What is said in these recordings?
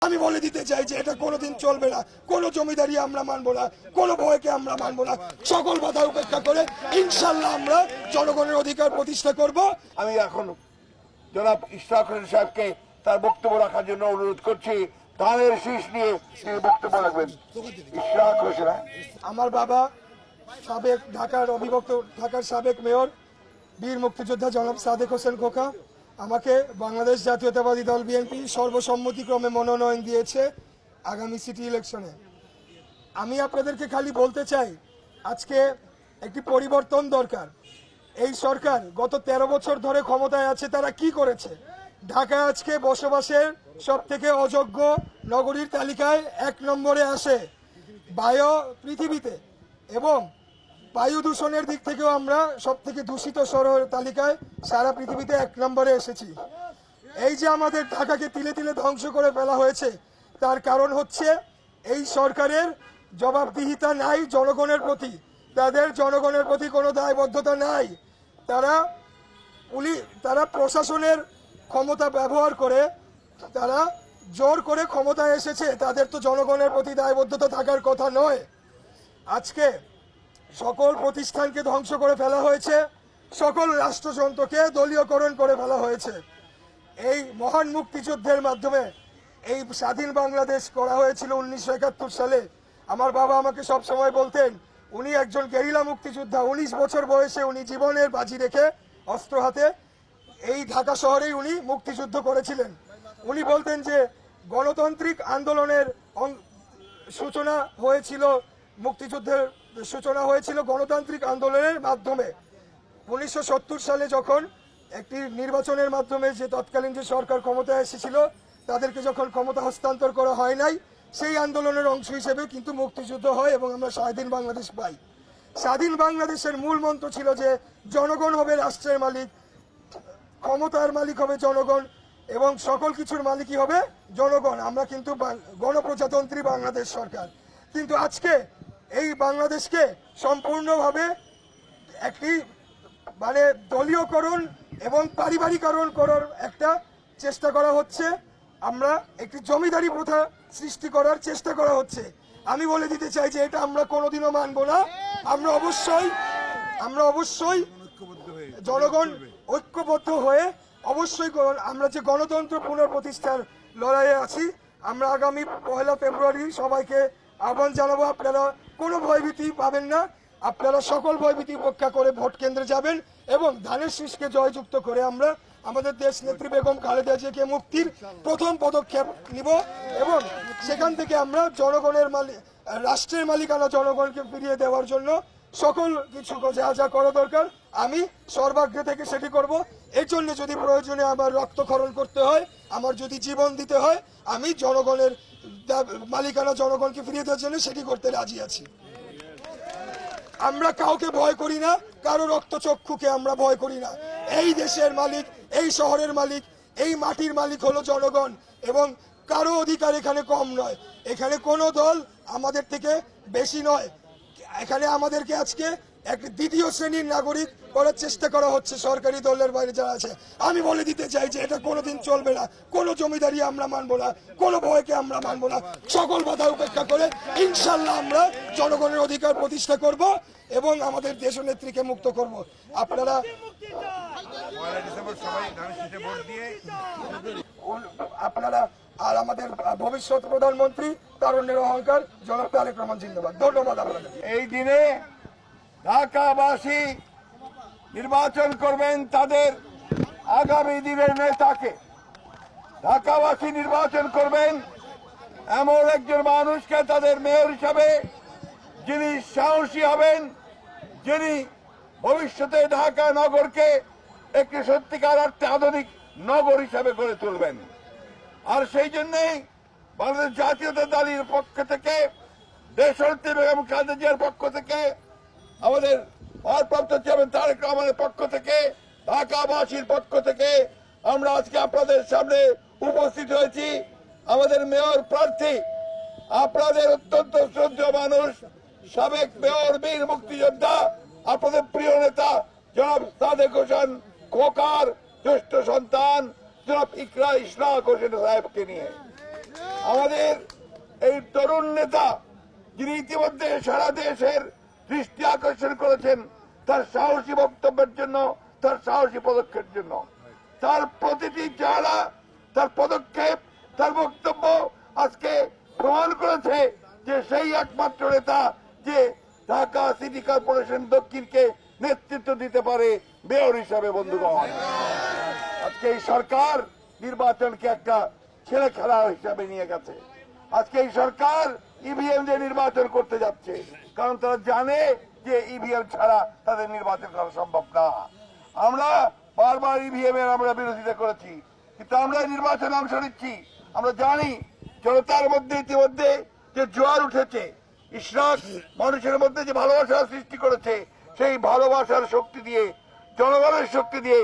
আমি বলে দিতে চাই যে এটা কোনোদিন চলবে না। কোনো জমিদারি আমরা মানবো না, কোনো ভয়কে আমরা মানবো না। সকল বাধা উপেক্ষা করে ইনশাল্লাহ আমরা জনগণের অধিকার প্রতিষ্ঠা করব। আমি এখন জনাব ইশরাক হোসেন সাহেবকে তার বক্তব্য রাখার জন্য অনুরোধ করছি। ধানের শীষ নিয়ে তিনি বক্তব্য রাখবেন। ইশরাক হোসেন। আমার বাবা সাবেক ঢাকার সাবেক মেয়র বীর মুক্তিযোদ্ধা জনাব সাদেক হোসেন খোকা আমাকে বাংলাদেশ জাতীয়তাবাদী দল বিএনপি সর্বসম্মতিক্রমে মনোনয়ন দিয়েছে আগামী সিটি ইলেকশনে। আমি আপনাদেরকে খালি বলতে চাই, আজকে একটি পরিবর্তন দরকার। এই সরকার গত 13 বছর ধরে ক্ষমতায় আছে, তারা কি করেছে? ঢাকা আজকে বসবাসের সব থেকে অযোগ্য নগরীর তালিকায় 1 নম্বরে আসে পৃথিবীতে, এবং বায়ু দূষণের দিক থেকেও আমরা সব থেকে দূষিত শহরের তালিকায় সারা পৃথিবীতে 1 নম্বরে এসেছি। এই যে আমাদের ঢাকাকে তিলে তিলে ধ্বংস করে ফেলা হয়েছে, তার কারণ হচ্ছে এই সরকারের জবাবদিহিতা নাই জনগণের প্রতি। তাদের জনগণের প্রতি কোনো দায়বদ্ধতা নাই। তারা প্রশাসনের ক্ষমতা ব্যবহার করে তারা জোর করে ক্ষমতায় এসেছে। তাদের তো জনগণের প্রতি দায়বদ্ধতা থাকার কথা নয়। আজকে সকল প্রতিষ্ঠানকে ধ্বংস করে ফেলা হয়েছে, সকল রাষ্ট্রযন্ত্রকে দলীয়করণ করে ফেলা হয়েছে। এই মহান মুক্তিযুদ্ধের মাধ্যমে এই স্বাধীন বাংলাদেশ করা হয়েছিল 1971 সালে। আমার বাবা আমাকে সব সময় বলতেন, উনি একজন গেরিলা মুক্তিযোদ্ধা। 19 বছর বয়সে উনি জীবনের বাজি রেখে অস্ত্র হাতে এই ঢাকা শহরেই উনি মুক্তিযুদ্ধ করেছিলেন। উনি বলতেন যে গণতান্ত্রিক আন্দোলনের সূচনা হয়েছিল, মুক্তিযুদ্ধের সূচনা হয়েছিল গণতান্ত্রিক আন্দোলনের মাধ্যমে। 1970 সালে যখন একটি নির্বাচনের মাধ্যমে যে তৎকালীন যে সরকার ক্ষমতায় এসেছিল, তাদেরকে যখন ক্ষমতা হস্তান্তর করা হয় নাই, সেই আন্দোলনের অংশ হিসেবে কিন্তু মুক্তিযুদ্ধ হয় এবং আমরা স্বাধীন বাংলাদেশ পাই। স্বাধীন বাংলাদেশের মূল মন্ত্র ছিল যে জনগণ হবে রাষ্ট্রের মালিক, ক্ষমতার মালিক হবে জনগণ, এবং সকল কিছুর মালিকই হবে জনগণ। আমরা কিন্তু গণপ্রজাতন্ত্রী বাংলাদেশ সরকার। কিন্তু আজকে এই বাংলাদেশকে সম্পূর্ণভাবে একটি দলীয়করণ এবং পারিবারিকরণ করার একটা চেষ্টা করা হচ্ছে। আমরা একটি জমিদারি প্রথা সৃষ্টি করার চেষ্টা করা হচ্ছে। আমি বলে দিতে চাই যে এটা আমরা কোনোদিনও মানব না। আমরা অবশ্যই জনগণ ঐক্যবদ্ধ হয়ে অবশ্যই আমরা যে গণতন্ত্র পুনঃপ্রতিষ্ঠার লড়াইয়ে আছি। আমরা আগামী 1 ফেব্রুয়ারি সবাইকে আহ্বান জানাবো, আপনারা কোনো ভয়ভীতি পাবেন না। আপনারা সকল ভয়ভীতি উপেক্ষা করে ভোট কেন্দ্রে যাবেন এবং ধানের শীষকে জয়যুক্ত করে আমরা আমাদের দেশ নেত্রী বেগম খালেদা জিয়াকে মুক্তির প্রথম পদক্ষেপ নিব, এবং সেখান থেকে আমরা জনগণের রাষ্ট্রের মালিকানা জনগণকে ফিরিয়ে দেওয়ার জন্য সকল কিছু যা যা করা দরকার আমি সর্বাগ্রে থেকে সেটি করব। এর জন্য যদি প্রয়োজনে আমার রক্তক্ষরণ করতে হয়, আমার যদি জীবন দিতে হয়, আমি জনগণের মালিকানা জনগণকে ফিরিয়ে দেওয়ার জন্য সেটি করতে রাজি আছি। আমরা কাউকে ভয় করি না, কারো রক্তচক্ষুকে আমরা ভয় করি না। এই দেশের মালিক, এই শহরের মালিক, এই মাটির মালিক হলো জনগণ, এবং কারো অধিকার এখানে কম নয়। এখানে কোনো দল আমাদের থেকে বেশি নয়। এখানে আমাদেরকে আজকে এক দ্বিতীয় শ্রেণীর নাগরিক করার চেষ্টা করা হচ্ছে সরকারি দলের বাইরে যারা আছে। আমি বলে দিতে চাই যে এটা কোনোদিন চলবে না। কোনো জমিদারি আমরা মানবো না, কোনো ভয়কে আমরা মানবো না। সকল বাধা উপেক্ষা করে ইনশাল্লাহ আমরা জনগণের অধিকার প্রতিষ্ঠা করব এবং আমাদের দেশনেত্রীকে মুক্ত করব। আপনারা আর আমাদের ভবিষ্যৎ প্রধানমন্ত্রী তারুণ্যের অহংকার জনাব তারেক রহমান জিন্দাবাদ। ধন্যবাদ আপনাদের। এই দিনে ঢাকাবাসী নির্বাচন করবেন তাদের আগামী দিনের নেতাকে। ঢাকাবাসী নির্বাচন করবেন এমন একজন মানুষকে তাদের মেয়র হিসাবে, যিনি সাহসী হবেন, যিনি ভবিষ্যতে ঢাকা নগরকে একটি সত্যিকার অর্থে আধুনিক নগর হিসাবে গড়ে তুলবেন। আর সেই জন্যই বাংলাদেশ জাতীয়তাবাদী দলের পক্ষ থেকে, দেশনেত্রী বেগম খালেদা জিয়ার পক্ষ থেকে, আমাদের ভারপ্রাপ্ত চেয়ারম্যান তারেক রহমানের পক্ষ থেকে, ঢাকাবাসীর পক্ষ থেকে আমরা আজকে আপনাদের সামনে উপস্থিত হয়েছি। আমাদের মেয়র প্রার্থী, আপনাদের অত্যন্ত শ্রদ্ধেয় মানুষ, সাবেক মেয়র বীর মুক্তিযোদ্ধা, আপনাদের প্রিয় নেতা জনাব সাদেক হোসেন খোকার জ্যেষ্ঠ সন্তান জনাব ইশরাক হোসেন সাহেবকে নিয়ে আমাদের এই তরুণ নেতা যিনি ইতিমধ্যে সারা দেশের দৃষ্টি আকর্ষণ করেছেন তার সাহসী বক্তব্যের জন্য, তার সাহসী পদক্ষেপের জন্য। তার প্রতিটি চেহারা, তার পদক্ষেপ, তার বক্তব্য আজকে প্রমাণ করেছে যে সেই একমাত্র নেতা যে ঢাকা সিটি কর্পোরেশন দক্ষিণকে নেতৃত্ব দিতে পারে মেয়র হিসাবে। বন্ধুগণ, আজকে এই সরকার নির্বাচনকে একটা ছেলে খেলা হিসাবে নিয়ে গেছে। আজকে এই সরকার ইভিএম দিয়ে নির্বাচন করতে যাচ্ছে, কারণ তারা জানে যে ইভিএম ছাড়া তাদের নির্বাচন করা সম্ভব না। আমরা বারবার ইভিএম এর আমরা বিরোধিতা করেছি, কিন্তু আমরা নির্বাচনে অংশ নিচ্ছি। আমরা জানি জনতার মধ্যে ইতিমধ্যে যে জোয়ার উঠেছে, ইশরাক মানুষের মধ্যে যে ভালোবাসার সৃষ্টি করেছে, সেই ভালোবাসার শক্তি দিয়ে, জনগণের শক্তি দিয়ে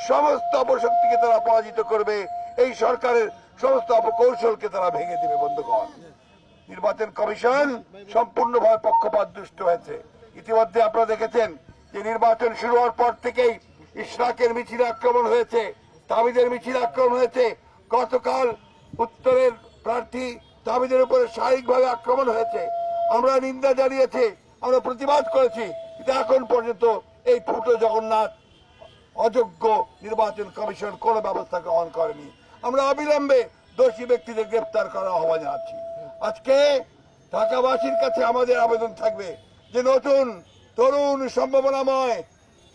সমস্ত অপশক্তিকে তারা পরাজিত করবে। এই সরকারের সমস্ত অপকৌশলকে তারা ভেঙে দেবে। বন্ধুগণ, নির্বাচন কমিশন সম্পূর্ণভাবে পক্ষপাত দুষ্ট হয়েছে। ইতিমধ্যে আপনারা দেখেছেন যে নির্বাচন শুরু হওয়ার পর থেকেই ইশরাকের মিছিলে আক্রমণ হয়েছে, তাবিদের মিছিলে আক্রমণ হয়েছে। গতকাল উত্তরের প্রার্থী তাবিদের উপরে শারীরিকভাবে আক্রমণ হয়েছে। আমরা নিন্দা জানিয়েছি, আমরা প্রতিবাদ করেছি, কিন্তু এখন পর্যন্ত এই ফুটো জগন্নাথ অযোগ্য নির্বাচন কমিশন কোন ব্যবস্থা গ্রহণ করেনি। আমরা অবিলম্বে দোষী ব্যক্তিদের গ্রেপ্তার করার আহ্বান জানাচ্ছি। আজকে ঢাকাবাসীর কাছে আমাদের আবেদন থাকবে যে নতুন তরুণ সম্ভাবনাময়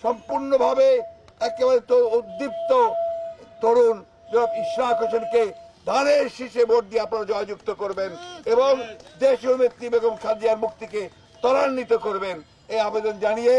সম্পূর্ণভাবে একেবারে উদ্দীপ্ত তরুণ জনাব ইশরাক হোসেনকে ধানের শীষে ভোট দিয়ে আপনারা জয়যুক্ত করবেন এবং দেশীয় নেত্রী বেগম খালেদা জিয়ার মুক্তিকে ত্বরান্বিত করবেন, এই আবেদন জানিয়ে